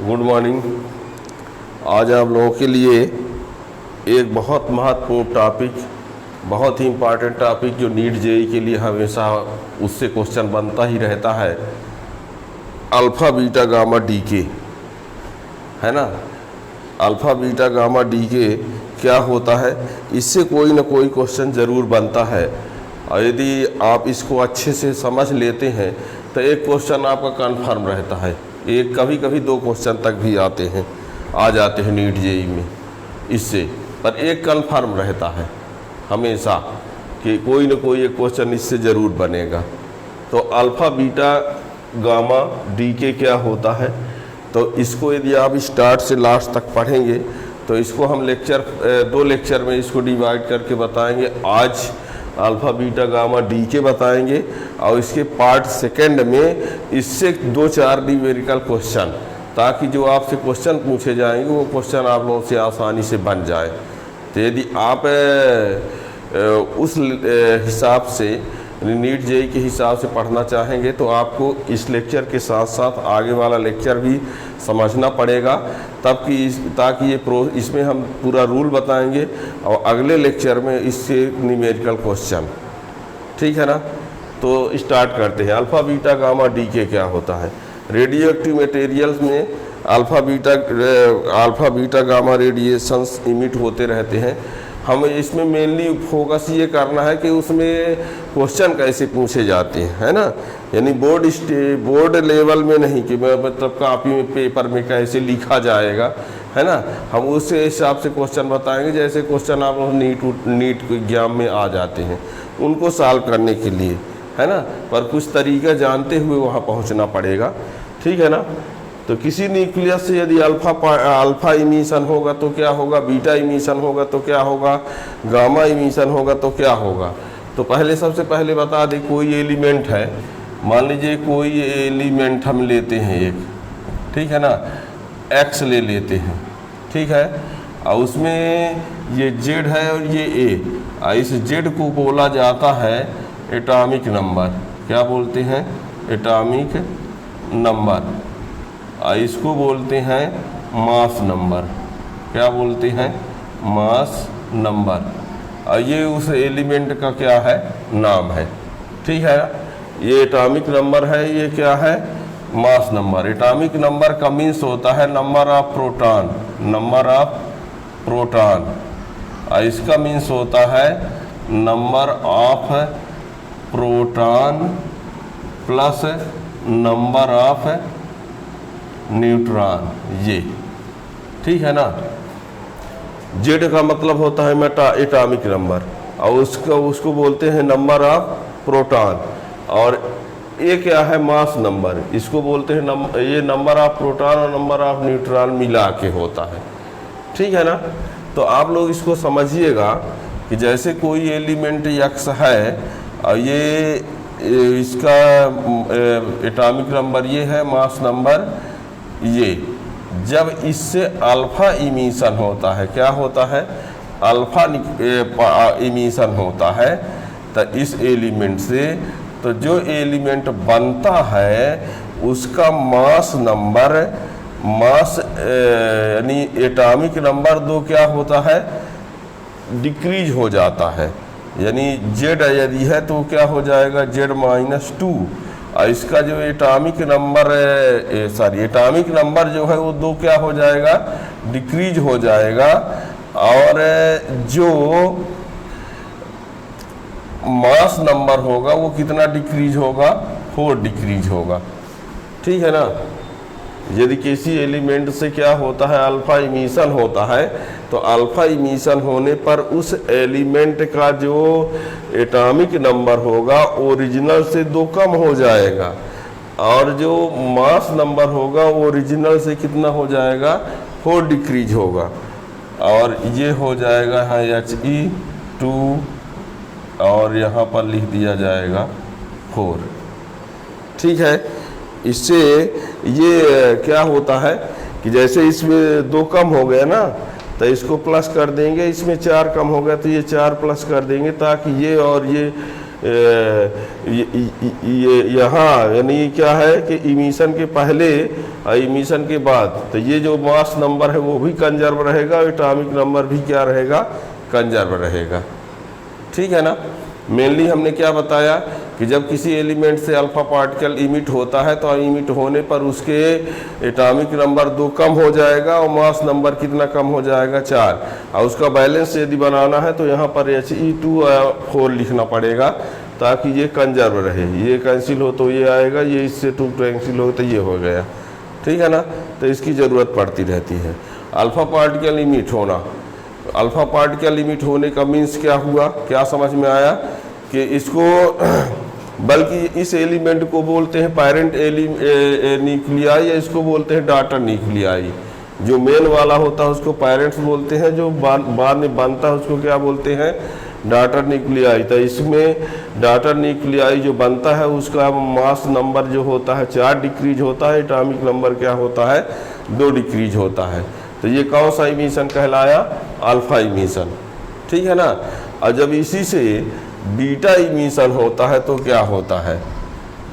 Good morning. आज आप लोगों के लिए एक बहुत महत्वपूर्ण टॉपिक, बहुत ही इम्पॉर्टेंट टॉपिक जो नीट जेईई के लिए हमेशा उससे क्वेश्चन बनता ही रहता है, अल्फ़ा बीटा गामा डीके, है ना। अल्फ़ा बीटा गामा डीके क्या होता है, इससे कोई ना कोई क्वेश्चन ज़रूर बनता है। और यदि आप इसको अच्छे से समझ लेते हैं तो एक क्वेश्चन आपका कन्फर्म रहता है। एक कभी कभी 2 क्वेश्चन तक भी आ जाते हैं नीट जेईई में इससे, पर एक कन्फर्म रहता है हमेशा कि कोई ना कोई एक क्वेश्चन इससे ज़रूर बनेगा। तो अल्फ़ा बीटा गामा डीके क्या होता है, तो इसको यदि आप स्टार्ट से लास्ट तक पढ़ेंगे तो इसको हम 2 लेक्चर में इसको डिवाइड करके बताएंगे। आज अल्फ़ा बीटा गामा डीके बताएंगे और इसके पार्ट सेकंड में इससे 2-4 न्यूमेरिकल क्वेश्चन, ताकि जो आपसे क्वेश्चन पूछे जाएंगे वो क्वेश्चन आप लोगों से आसानी से बन जाए। तो यदि आप उस हिसाब से नीट जेईई के हिसाब से पढ़ना चाहेंगे तो आपको इस लेक्चर के साथ साथ आगे वाला लेक्चर भी समझना पड़ेगा, ताकि इसमें हम पूरा रूल बताएंगे और अगले लेक्चर में इससे न्यूमेरिकल क्वेश्चन, ठीक है ना। तो स्टार्ट करते हैं। अल्फ़ा बीटा गामा डीके क्या होता है। रेडियो एक्टिव मटेरियल्स में alpha beta gamma radiations emit होते रहते हैं। हमें इसमें मेनली फोकस ये करना है कि उसमें क्वेश्चन कैसे पूछे जाते हैं, है ना। यानी बोर्ड लेवल में नहीं कि मतलब कॉपी में पेपर में कैसे लिखा जाएगा, है ना। हम उस हिसाब से क्वेश्चन बताएंगे जैसे क्वेश्चन आप नीट एग्जाम में आ जाते हैं, उनको सॉल्व करने के लिए, है ना। पर कुछ तरीका जानते हुए वहाँ पहुँचना पड़ेगा, ठीक है ना। तो किसी न्यूक्लियस से यदि अल्फ़ा इमिशन होगा तो क्या होगा, बीटा इमिशन होगा तो क्या होगा, गामा इमिशन होगा तो क्या होगा। तो सबसे पहले बता दें, कोई एलिमेंट है, मान लीजिए कोई एलिमेंट हम लेते हैं एक, ठीक है ना, एक्स ले लेते हैं, ठीक है। और उसमें ये जेड है और ये ए, इस जेड को बोला जाता है एटॉमिक नंबर। क्या बोलते हैं? Atomic number. इसको बोलते हैं मास नंबर। क्या बोलते हैं? Mass number. और ये उस एलिमेंट का क्या है? नाम है, ठीक है। ये एटॉमिक नंबर है, ये क्या है? Mass number. एटॉमिक नंबर का मीन्स होता है number of proton, number of proton. और इसका मीन्स होता है number of proton plus number of neutron, ये, ठीक है ना। जेड का मतलब होता है एटॉमिक नंबर और उसको बोलते हैं नंबर ऑफ प्रोटॉन। और ये क्या है? Mass number. इसको बोलते हैं ये नंबर ऑफ प्रोटॉन और नंबर ऑफ न्यूट्रॉन मिला के होता है, ठीक है ना। तो आप लोग इसको समझिएगा कि जैसे कोई एलिमेंट एक्स है और ये इसका एटॉमिक नंबर ये है, मास नंबर ये, जब इससे अल्फ़ा इमिशन होता है, क्या होता है? अल्फ़ा इमिशन होता है तो इस एलिमेंट से, तो जो एलिमेंट बनता है उसका मास नंबर, यानी एटॉमिक नंबर 2 क्या होता है? डिक्रीज हो जाता है। यानी जेड यदि है तो क्या हो जाएगा? Z-2। और इसका जो एटॉमिक नंबर जो है वो 2 क्या हो जाएगा? डिक्रीज हो जाएगा। और जो मास नंबर होगा वो कितना डिक्रीज होगा? 4 डिक्रीज होगा, ठीक है ना। यदि किसी एलिमेंट से क्या होता है? अल्फ़ा इमिशन होता है, तो अल्फ़ा इमिशन होने पर उस एलिमेंट का जो एटॉमिक नंबर होगा ओरिजिनल से 2 कम हो जाएगा और जो मास नंबर होगा ओरिजिनल से कितना हो जाएगा? 4 डिक्रीज होगा। और ये हो जाएगा हाँ He2 और यहाँ पर लिख दिया जाएगा 4, ठीक है। इससे ये क्या होता है कि जैसे इसमें 2 कम हो गया ना, तो इसको प्लस कर देंगे, इसमें 4 कम हो गया तो ये 4 प्लस कर देंगे, ताकि ये और ये यहाँ यानी क्या है कि इमिशन के पहले और इमिशन के बाद, तो ये जो मास नंबर है वो भी कंजर्व रहेगा, एटॉमिक नंबर भी क्या रहेगा, कंजर्व रहेगा। ठीक है ना। मेनली हमने क्या बताया कि जब किसी एलिमेंट से अल्फा पार्टिकल इमिट होता है तो इमिट होने पर उसके एटॉमिक नंबर 2 कम हो जाएगा और मास नंबर कितना कम हो जाएगा, 4। और उसका बैलेंस यदि बनाना है तो यहाँ पर He2 लिखना पड़ेगा ताकि ये कंजर्व रहे। ये कैंसिल हो तो ये आएगा, ये इससे 2 कैंसिल हो तो ये हो गया। ठीक है ना। तो इसकी ज़रूरत पड़ती रहती है। अल्फा पार्टिकल इमिट होना, अल्फा पार्टिकल लिमिट होने का मीन्स क्या हुआ, क्या समझ में आया कि इसको बल्कि इस एलिमेंट को बोलते हैं पैरेंट न्यूक्लियाई या इसको बोलते हैं डॉटर न्यूक्लियाई। जो मेन वाला होता है उसको पेरेंट्स बोलते हैं, जो बाद में बनता है उसको क्या बोलते हैं, डॉटर न्यूक्लियाई। तो इसमें डॉटर न्यूक्लियाई जो बनता है उसका मास नंबर जो होता है 4 डिक्रीज होता है, एटॉमिक नंबर क्या होता है, 2 डिक्रीज होता है। तो ये कौन सा इमिशन कहलाया, अल्फा इमिशन। ठीक है ना। और जब इसी से बीटा इमिशन होता है तो क्या होता है,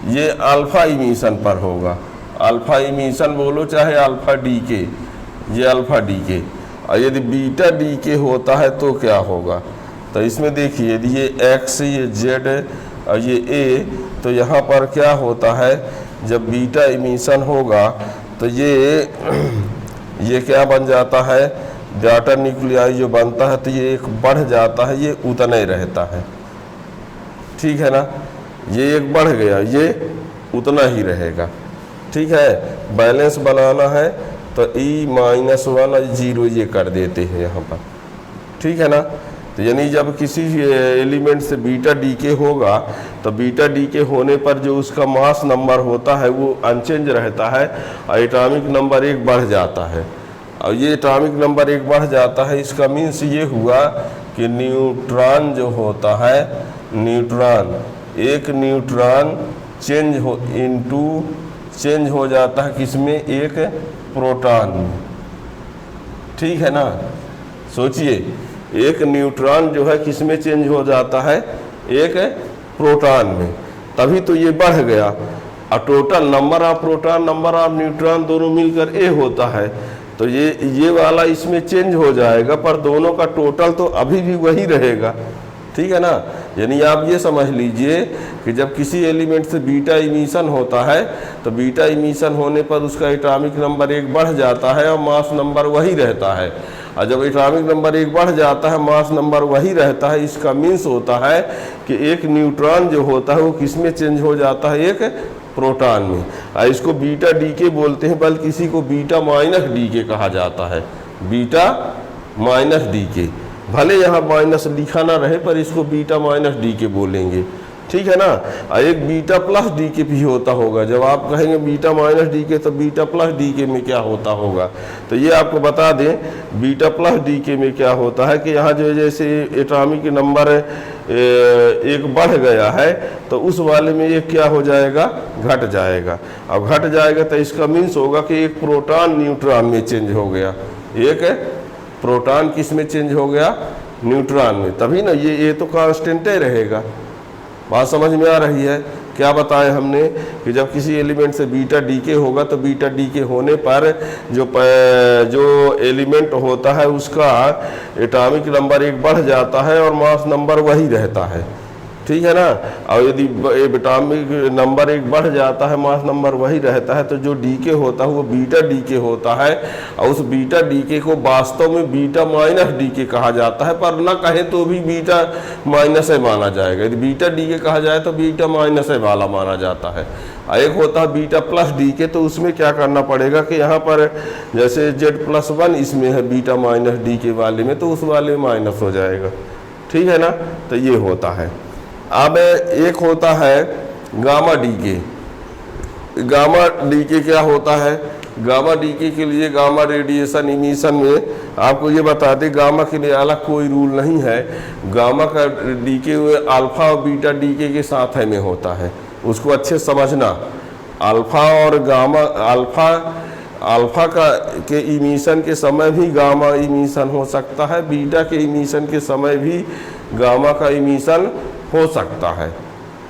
ये अल्फा इमिशन पर होगा। अल्फा इमिशन बोलो चाहे अल्फा डी के, ये अल्फा डी के। और यदि बीटा डी के होता है तो क्या होगा, तो इसमें देखिए यदि ये एक्स, ये जेड और ये ए, तो यहाँ पर क्या होता है, जब बीटा इमिशन होगा तो ये क्या बन जाता है, डॉटर न्यूक्लियाई जो बनता है तो ये एक बढ़ जाता है, ये उतना ही रहता है। ठीक है ना। ये एक बढ़ गया, ये उतना ही रहेगा। ठीक है। बैलेंस बनाना है तो E-1 और 0 ये कर देते हैं यहाँ पर। ठीक है ना। तो यानी जब किसी एलिमेंट से बीटा डीके होगा तो बीटा डीके होने पर जो उसका मास नंबर होता है वो अनचेंज रहता है और एटॉमिक नंबर 1 बढ़ जाता है। और ये एटॉमिक नंबर 1 बढ़ जाता है, इसका मीन्स ये हुआ कि न्यूट्रॉन जो होता है, न्यूट्रॉन, एक न्यूट्रॉन चेंज हो जाता है किसमें, एक प्रोटॉन में। ठीक है ना। सोचिए, एक न्यूट्रॉन जो है किसमें चेंज हो जाता है, एक प्रोटॉन में, तभी तो ये बढ़ गया। और total number of proton, number of neutron दोनों मिलकर ए होता है, तो ये वाला इसमें चेंज हो जाएगा, पर दोनों का टोटल तो अभी भी वही रहेगा। ठीक है ना। यानी आप ये समझ लीजिए कि जब किसी एलिमेंट से बीटा इमिशन होता है तो बीटा इमिशन होने पर उसका एटॉमिक नंबर 1 बढ़ जाता है और मास नंबर वही रहता है। और जब एटॉमिक नंबर 1 बढ़ जाता है, मास नंबर वही रहता है, इसका मीन्स होता है कि एक न्यूट्रॉन जो होता है वो किस में चेंज हो जाता है, एक प्रोटॉन में। और इसको बीटा डीके बोलते हैं, बल्कि किसी को बीटा माइनस डीके कहा जाता है, बीटा माइनस डीके। भले यहाँ माइनस लिखा ना रहे पर इसको बीटा माइनस डीके बोलेंगे। ठीक है ना। और एक बीटा प्लस डीके भी होता होगा। जब आप कहेंगे बीटा माइनस डीके तो बीटा प्लस डीके में क्या होता होगा, तो ये आपको बता दें, बीटा प्लस डीके में क्या होता है कि यहाँ जो जैसे एटॉमिक नंबर 1 बढ़ गया है तो उस वाले में ये क्या हो जाएगा, घट जाएगा। अब घट जाएगा तो इसका मीन्स होगा कि एक प्रोटॉन न्यूट्रॉन में चेंज हो गया, एक प्रोटॉन किस में चेंज हो गया, न्यूट्रॉन में। तभी ना ये तो कांस्टेंट ही रहेगा। बात समझ में आ रही है। क्या बताएं हमने कि जब किसी एलिमेंट से बीटा डीके होगा तो बीटा डीके होने पर जो एलिमेंट होता है उसका एटॉमिक नंबर 1 बढ़ जाता है और मास नंबर वही रहता है। ठीक है ना। और यदि एटॉमिक नंबर 1 बढ़ जाता है, मास नंबर वही रहता है, तो जो डीके होता है वो बीटा डीके होता है। और उस बीटा डीके को वास्तव में बीटा माइनस डीके कहा जाता है, पर ना कहे तो भी बीटा माइनस है माना जाएगा। यदि बीटा डीके कहा जाए तो बीटा माइनस है वाला माना जाता है। एक होता है बीटा प्लस डीके, तो उसमें क्या करना पड़ेगा कि यहाँ पर जैसे Z+1 इसमें है बीटा माइनस डीके वाले में, तो उस वाले में माइनस हो जाएगा। ठीक है ना। तो ये होता है। अब एक होता है गामा डीके। गामा डीके क्या होता है, गामा डीके के लिए गामा रेडिएशन इमिशन में आपको ये बता दें, गामा के लिए अलग कोई रूल नहीं है। गामा का डीके अल्फा और बीटा डीके के साथ में होता है, उसको अच्छे समझना। अल्फा और गामा, अल्फा के इमिशन के समय भी गामा इमिशन हो सकता है, बीटा के इमिशन के समय भी गामा का इमिशन हो सकता है,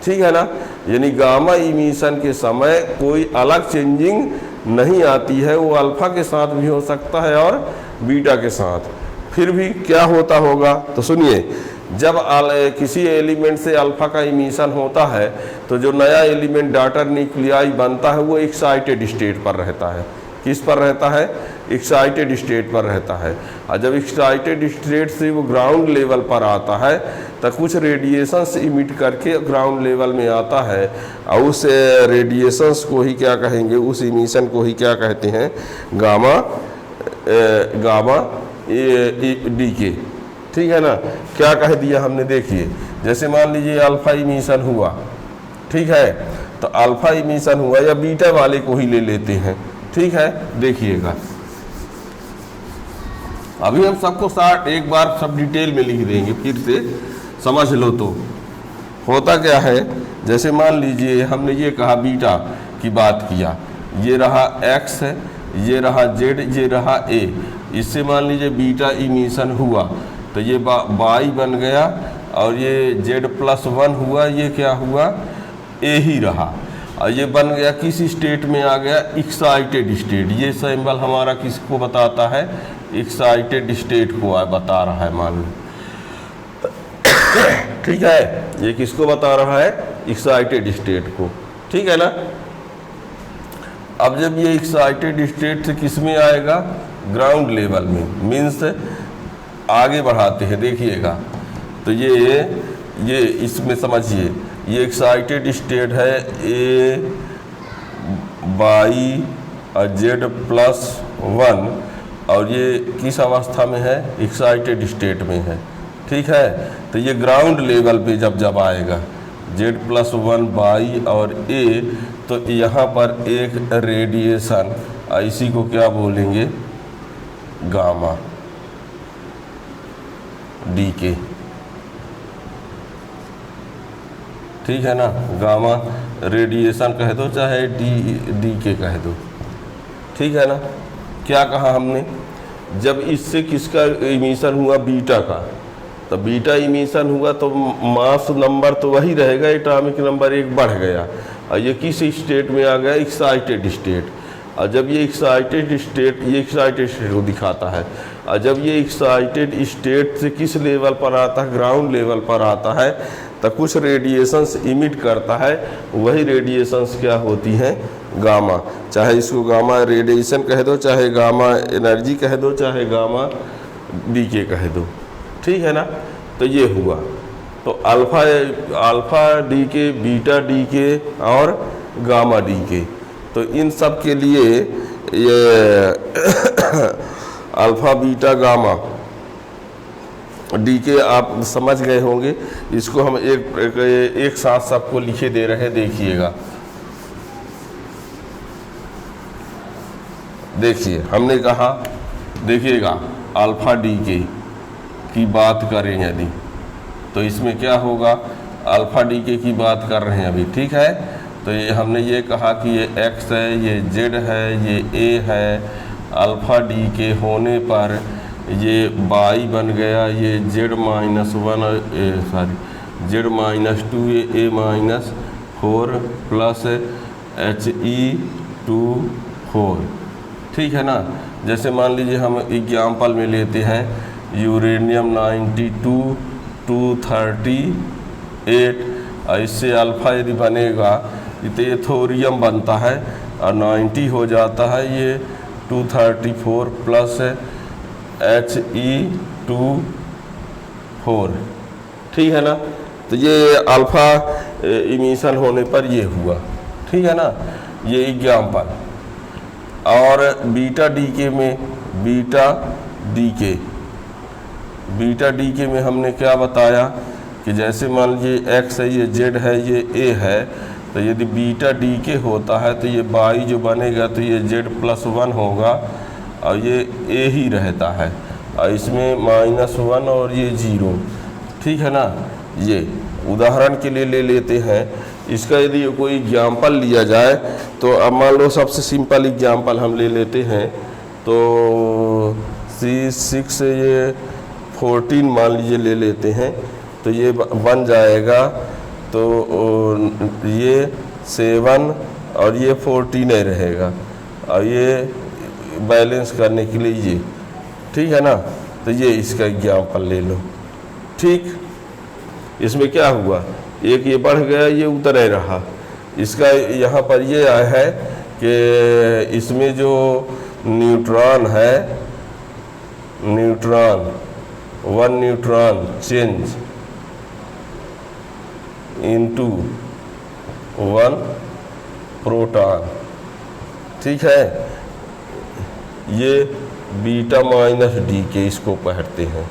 ठीक है ना। यानी गामा इमिशन के समय कोई अलग चेंजिंग नहीं आती है, वो अल्फा के साथ भी हो सकता है और बीटा के साथ। फिर भी क्या होता होगा, तो सुनिए, जब किसी एलिमेंट से अल्फा का इमिशन होता है तो जो नया एलिमेंट डॉटर न्यूक्लियाई बनता है वो एक्साइटेड स्टेट पर रहता है। किस पर रहता है? एक्साइटेड स्टेट पर रहता है। और जब एक्साइटेड स्टेट से वो ग्राउंड लेवल पर आता है तो कुछ रेडिएशंस इमिट करके ग्राउंड लेवल में आता है, और उस रेडिएशंस को ही क्या कहेंगे, उस इमिशन को ही क्या कहते हैं, गामा डी के, ठीक है ना। क्या कह दिया हमने, देखिए, जैसे मान लीजिए अल्फा इमिशन हुआ, ठीक है, तो अल्फा इमिशन हुआ, या बीटा वाले को ही ले लेते हैं, ठीक है। देखिएगा, अभी हम सबको साथ एक बार सब डिटेल में लिख देंगे, फिर से समझ लो। तो होता क्या है, जैसे मान लीजिए हमने ये कहा बीटा की बात किया, ये रहा एक्स है, ये रहा जेड, ये रहा ए, इससे मान लीजिए बीटा इमिशन हुआ तो ये बाई बन गया, और ये z+1 हुआ, ये क्या हुआ, ए ही रहा, और ये बन गया किस स्टेट में आ गया, एक्साइटेड स्टेट। ये सिंबल हमारा किसको बताता है, एक्साइटेड स्टेट को बता रहा है, मान लो, ठीक है। ये किसको बता रहा है, एक्साइटेड स्टेट को, ठीक है ना। अब जब ये एक्साइटेड स्टेट से किस में आएगा, ग्राउंड लेवल में, मीन्स आगे बढ़ाते हैं, देखिएगा, तो ये इसमें समझिए, ये एक्साइटेड स्टेट है ए बाई और z+1, और ये किस अवस्था में है, एक्साइटेड स्टेट में है, ठीक है। तो ये ग्राउंड लेवल पे जब आएगा z+1 बाई और ए, तो यहाँ पर एक रेडिएशन, इसी को क्या बोलेंगे, गामा डी के, ठीक है ना। गामा रेडिएशन कह दो, चाहे डी के कह दो, ठीक है ना। क्या कहा हमने, जब इससे किसका इमिशन हुआ, बीटा का, तो बीटा इमिशन हुआ तो मास नंबर तो वही रहेगा, एटॉमिक नंबर एक बढ़ गया, और ये किस स्टेट में आ गया, एक्साइटेड स्टेट। और जब ये एक्साइटेड स्टेट, ये एक्साइटेड स्टेट को दिखाता है, और जब ये एक्साइटेड स्टेट से किस लेवल पर आता है, ग्राउंड लेवल पर आता है, तो कुछ रेडिएशंस इमिट करता है, वही रेडिएशंस क्या होती हैं, गामा। चाहे इसको गामा रेडिएशन कह दो, चाहे गामा एनर्जी कह दो, चाहे गामा डी के कह दो, ठीक है ना। तो ये हुआ, तो अल्फा डी के, बीटा डी के और गामा डी के, तो इन सब के लिए ये अल्फा बीटा गामा डी के आप समझ गए होंगे। इसको हम एक साथ सबको लिखे दे रहे हैं, देखिएगा। देखिए, हमने कहा, देखिएगा, अल्फा डी के की बात करें यदि, तो इसमें क्या होगा, अल्फा डी के की बात कर रहे हैं अभी, ठीक है। तो ये हमने ये कहा कि ये एक्स है, ये जेड है, ये ए है, अल्फा डी के होने पर ये बाई बन गया, ये z-1 z-2 ये a-4 प्लस He2 ठीक है ना। जैसे मान लीजिए हम एग्जाम्पल में लेते हैं यूरेनियम 92 238, इससे अल्फ़ा यदि बनेगा तो ये थोरियम बनता है और 90 हो जाता है, ये 234 प्लस He2 ठीक है ना। तो ये अल्फ़ा इमिशन होने पर ये हुआ, ठीक है ना, ये एग्जाम्पल। और बीटा डीके में बीटा डीके में हमने क्या बताया कि जैसे मान लीजिए एक्स है, ये जेड है, ये ए है, तो यदि बीटा डीके होता है तो ये बाई जो बनेगा तो ये z+1 होगा और ये ए ही रहता है और इसमें -1 और ये 0, ठीक है ना। ये उदाहरण के लिए ले लेते हैं, इसका यदि कोई एग्जाम्पल लिया जाए तो अब मान लो सबसे सिंपल एग्जाम्पल हम ले लेते हैं, तो C6 ये 14 मान लीजिए ले लेते हैं, तो ये बन जाएगा, तो ये 7 और ये 14 रहेगा, और ये बैलेंस करने के लिए ये, ठीक है ना। तो ये इसका एग्जाम्पल ले लो। ठीक, इसमें क्या हुआ, एक ये बढ़ गया, ये उतर रहा। इसका यहाँ पर ये है कि इसमें जो न्यूट्रॉन है, neutron 1 neutron change into 1 proton, ठीक है। ये बीटा माइनस डी के इसको पढ़ते हैं,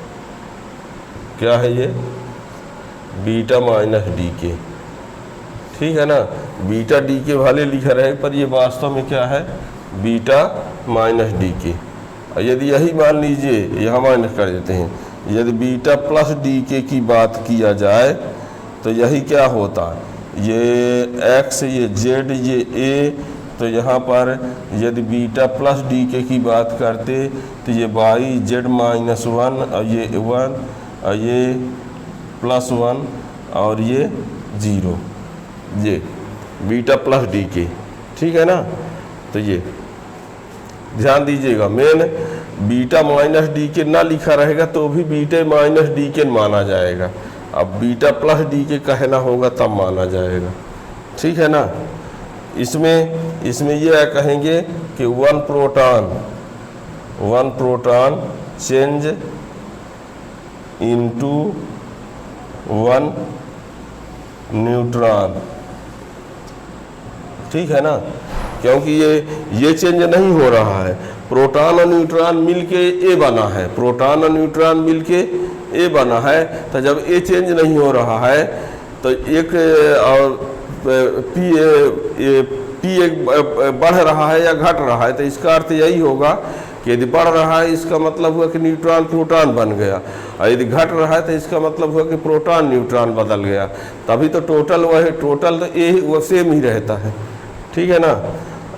क्या है ये, बीटा माइनस डी के, ठीक है ना। बीटा डी के वाले लिखा रहे, पर ये वास्तव में क्या है, बीटा माइनस डी के। यदि यही मान लीजिए, यहाँ माइनस कर देते हैं, यदि बीटा प्लस डी के की बात किया जाए तो यही क्या होता, ये एक्स, ये जेड, ये ए, तो यहाँ पर यदि बीटा प्लस डी के की बात करते तो ये वाई जेड माइनस 1 और ये 1 और ये प्लस 1 और ये 0, ये बीटा प्लस डी के, ठीक है ना। तो ये ध्यान दीजिएगा, मेन बीटा माइनस डी के ना लिखा रहेगा तो भी बीटा माइनस डी के माना जाएगा, अब बीटा प्लस डी के कहना होगा तब माना जाएगा, ठीक है ना। इसमें यह कहेंगे कि 1 प्रोटॉन चेंज इनटू 1 न्यूट्रॉन, ठीक है ना, क्योंकि ये चेंज नहीं हो रहा है, प्रोटॉन और न्यूट्रॉन मिलके ए बना है, प्रोटॉन और न्यूट्रॉन मिलके ए बना है। तो जब ए चेंज नहीं हो रहा है तो एक और पी एक बढ़ रहा है या घट रहा है, तो इसका अर्थ यही होगा कि यदि बढ़ रहा है इसका मतलब हुआ कि न्यूट्रॉन प्रोटॉन बन गया, और यदि घट रहा है तो इसका मतलब हुआ कि प्रोटॉन न्यूट्रॉन बदल गया, तभी तो टोटल वही, टोटल तो ए वो सेम ही रहता है, ठीक है ना।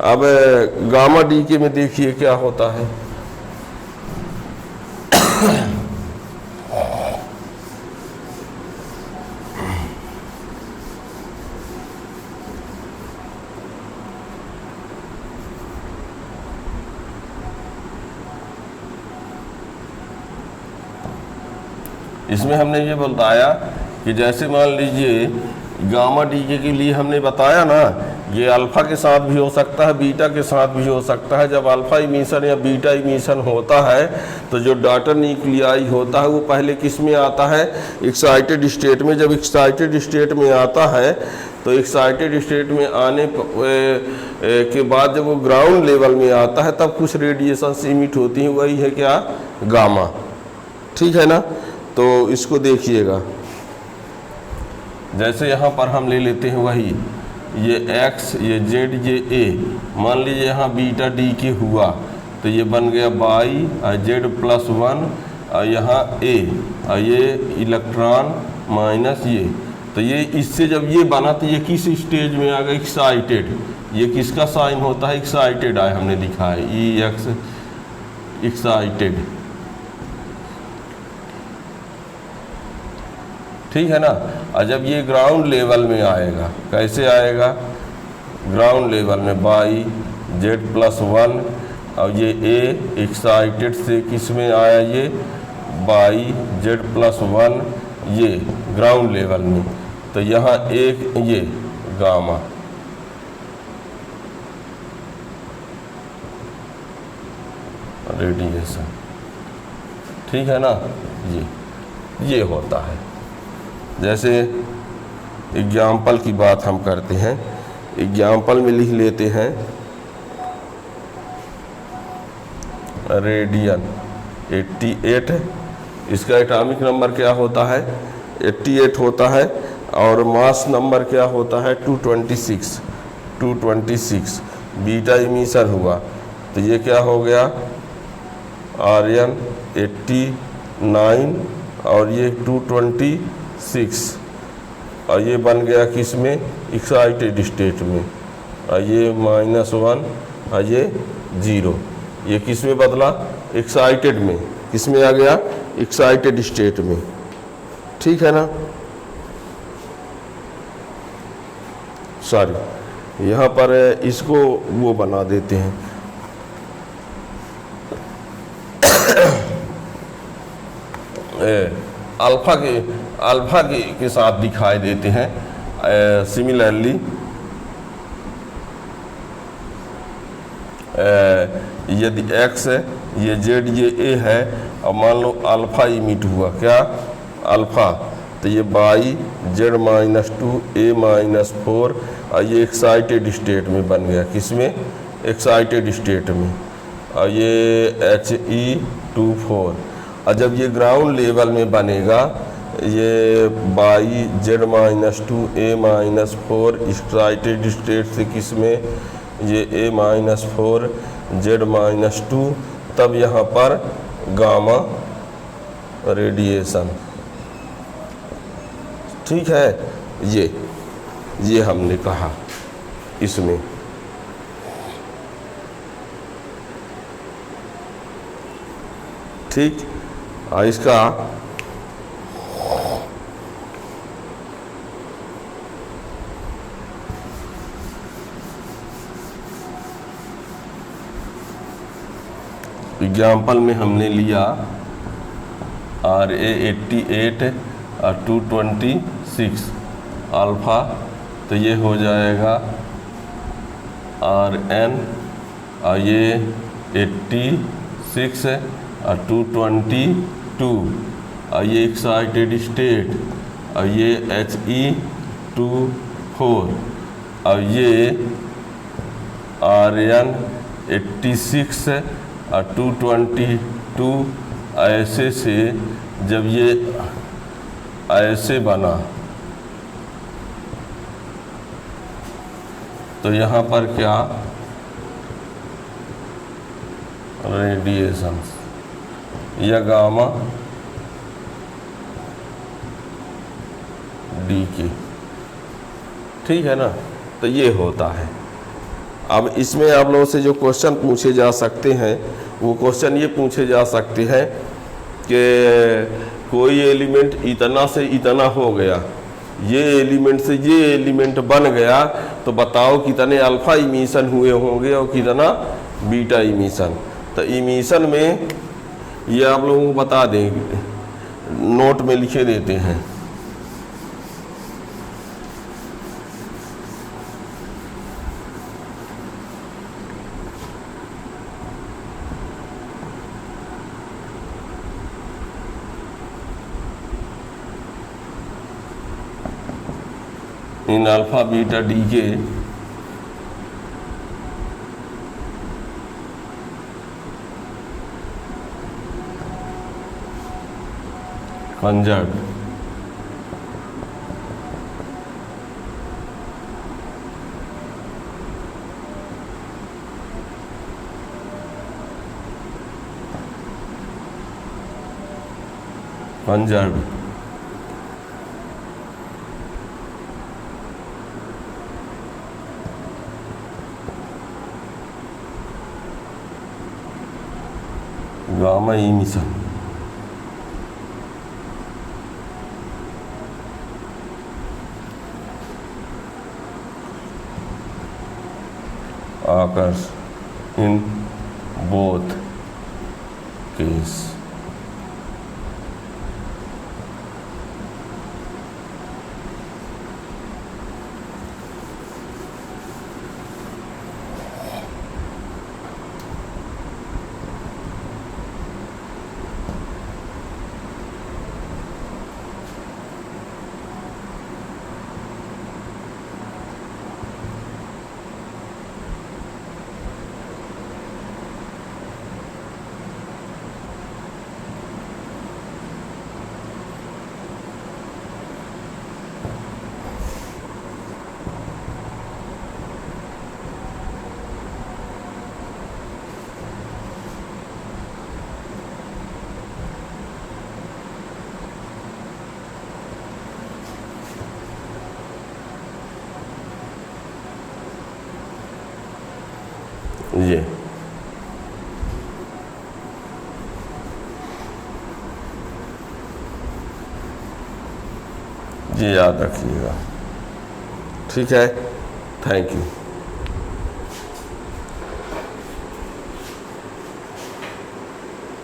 अब गामा डी के में देखिए क्या होता है। इसमें हमने ये बताया कि जैसे मान लीजिए गामा डी के लिए हमने बताया ना, ये अल्फा के साथ भी हो सकता है, बीटा के साथ भी हो सकता है। जब अल्फा इमिशन या बीटा इमिशन होता है तो जो डॉटर न्यूक्लियाई होता है वो पहले किस में आता है, एक्साइटेड स्टेट में। जब एक्साइटेड स्टेट में आता है तो एक्साइटेड स्टेट में आने के बाद जब वो ग्राउंड लेवल में आता है तब कुछ रेडिएशन इमिट होती हैं, वही है क्या, गामा, ठीक है ना। तो इसको देखिएगा, जैसे यहाँ पर हम ले लेते हैं वही, ये x, ये z, ये a, मान लीजिए यहाँ बीटा डी के हुआ तो ये बन गया y और z+1 और यहाँ a और ये इलेक्ट्रॉन माइनस ये, तो ये इससे जब ये बना तो ये किस स्टेज में आ गया, एक्साइटेड। ये किसका साइन होता है, एक्साइटेड आए हमने लिखा है EX, एक्साइटेड, ठीक है ना। और जब ये ग्राउंड लेवल में आएगा, कैसे आएगा, ग्राउंड लेवल में y z+1 और ये a एक्साइटेड से किस में आया, ये y z+1, ये ग्राउंड लेवल में, तो यहाँ एक ये गामा, रेडिएशन, ठीक है ना। ये होता है। जैसे एग्जाम्पल की बात हम करते हैं, एग्जाम्पल में लिख लेते हैं रेडियन 88, इसका एटॉमिक नंबर क्या होता है, 88 होता है, और मास नंबर क्या होता है, 226। बीटा इमिशन हुआ तो ये क्या हो गया, आर्यन 89 और ये 226, और ये बन गया किस में, एक्साइटेड स्टेट में, और ये -1 और ये 0, ये किस में बदला, एक्साइटेड में, किस में आ गया, एक्साइटेड स्टेट में, ठीक है ना। सॉरी, यहाँ पर इसको वो बना देते हैं, अल्फा के साथ दिखाई देते हैं। सिमिलरली यदि x है, ये z, ये a है, और मान लो अल्फा इमिट हुआ, क्या अल्फा, तो ये बाई z-2 a-4, और ये एक्साइटेड स्टेट में बन गया, किसमें, एक्साइटेड स्टेट में, और ये He24। और जब ये ग्राउंड लेवल में बनेगा, ये by z-2 a-4 excited state से किसमें, ये a-4 z-2, तब यहाँ पर गामा रेडिएशन, ठीक है। ये हमने कहा इसमें, ठीक। और इसका एग्जाम्पल में हमने लिया RA88 और 226 अल्फ़ा, तो ये हो जाएगा RN, और ये 86 और 222, और ये एक्साइटेड स्टेट, और ये He24, और ये RN 86 और 222, ऐसे से जब ये ऐसे बना, तो यहाँ पर क्या, रेडिएशन या गामा डी के, ठीक है ना। तो ये होता है। अब इसमें आप लोगों से जो क्वेश्चन पूछे जा सकते हैं, वो क्वेश्चन ये पूछे जा सकते हैं कि कोई एलिमेंट इतना से इतना हो गया, ये एलिमेंट से ये एलिमेंट बन गया, तो बताओ कितने अल्फा इमिशन हुए होंगे और कितना बीटा इमिशन। तो इमिशन में ये आप लोगों को बता दें, नोट में लिखे देते हैं। इन अल्फा बीटा डी के conserve gamma emission, occurs in both case। ये याद रखिएगा, ठीक है। Thank you.